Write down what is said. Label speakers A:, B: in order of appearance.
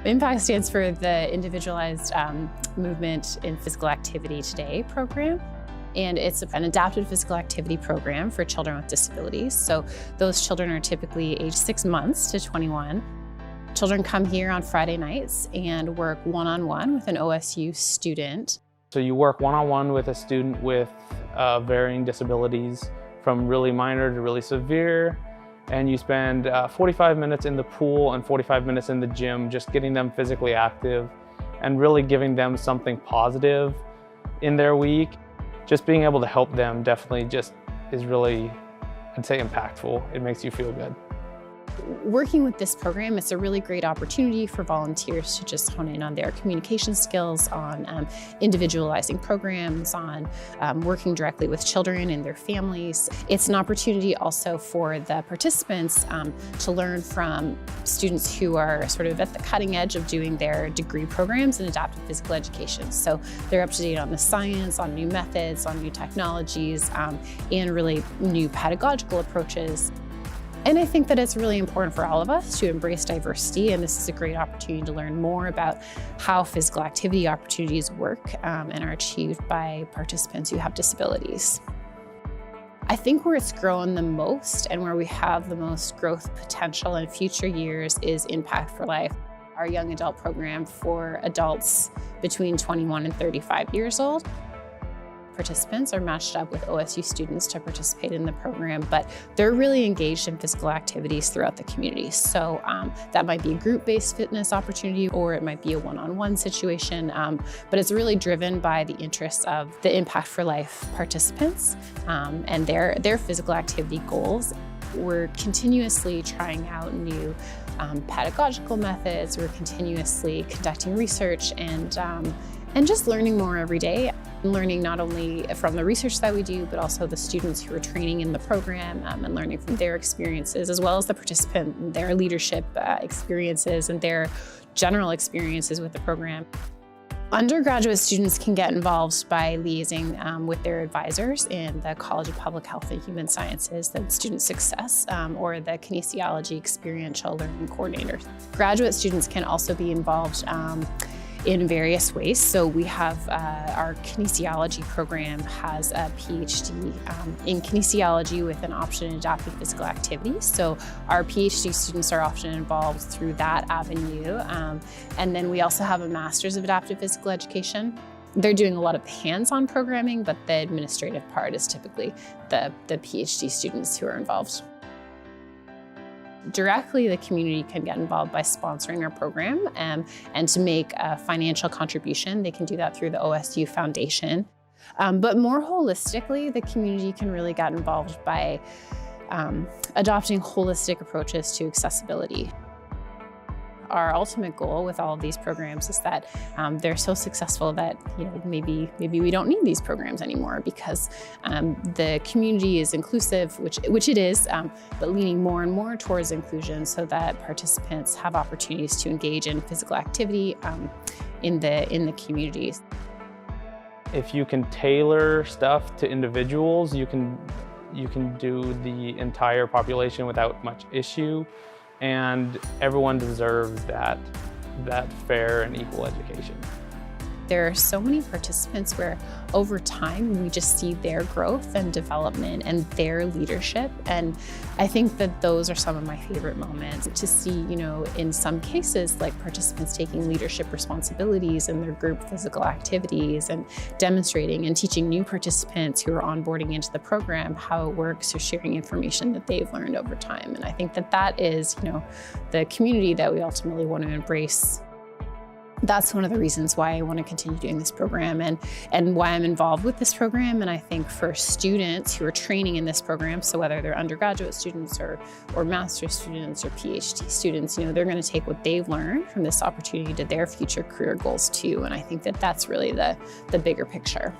A: IMPACT stands for the Individualized Movement in Physical Activity Today program. And it's an adapted physical activity program for children with disabilities. So those children are typically age 6 months to 21. Children come here on Friday nights and work one-on-one with an OSU student.
B: So you work one-on-one with a student with varying disabilities, from really minor to really severe, and you spend 45 minutes in the pool and 45 minutes in the gym, just getting them physically active and really giving them something positive in their week. Just being able to help them definitely just is really, I'd say, impactful. It makes you feel good.
A: Working with this program, it's a really great opportunity for volunteers to just hone in on their communication skills, on individualizing programs, on working directly with children and their families. It's an opportunity also for the participants to learn from students who are sort of at the cutting edge of doing their degree programs in adaptive physical education. So they're up to date on the science, on new methods, on new technologies, and really new pedagogical approaches. And I think that it's really important for all of us to embrace diversity, and this is a great opportunity to learn more about how physical activity opportunities work and are achieved by participants who have disabilities. I think where it's grown the most and where we have the most growth potential in future years is Impact for Life, our young adult program for adults between 21 and 35 years old. Participants are matched up with OSU students to participate in the program, but they're really engaged in physical activities throughout the community. So that might be a group-based fitness opportunity, or it might be a one-on-one situation, but it's really driven by the interests of the Impact for Life participants and their physical activity goals. We're continuously trying out new pedagogical methods. We're continuously conducting research and just learning more every day. Learning not only from the research that we do, but also the students who are training in the program and learning from their experiences, as well as the participant, their leadership experiences and their general experiences with the program. Undergraduate students can get involved by liaising with their advisors in the College of Public Health and Human Sciences, the Student Success, or the Kinesiology Experiential Learning Coordinator. Graduate students can also be involved in various ways. So we have our kinesiology program has a PhD in kinesiology with an option in adaptive physical activity. So our PhD students are often involved through that avenue. And then we also have a Master's of Adaptive Physical Education. They're doing a lot of hands-on programming, but the administrative part is typically the PhD students who are involved. Directly, the community can get involved by sponsoring our program and to make a financial contribution. They can do that through the OSU Foundation. But more holistically, the community can really get involved by adopting holistic approaches to accessibility. Our ultimate goal with all of these programs is that they're so successful that maybe we don't need these programs anymore, because the community is inclusive, which it is, but leaning more and more towards inclusion so that participants have opportunities to engage in physical activity in the communities.
B: If you can tailor stuff to individuals, you can do the entire population without much issue. And everyone deserves that fair and equal education.
A: There are so many participants where over time we just see their growth and development and their leadership. And I think that those are some of my favorite moments to see, in some cases, like participants taking leadership responsibilities in their group physical activities and demonstrating and teaching new participants who are onboarding into the program how it works, or sharing information that they've learned over time. And I think that is, the community that we ultimately want to embrace. That's one of the reasons why I want to continue doing this program and why I'm involved with this program. And I think for students who are training in this program, so whether they're undergraduate students or master's students or PhD students, they're going to take what they've learned from this opportunity to their future career goals too. And I think that that's really the bigger picture.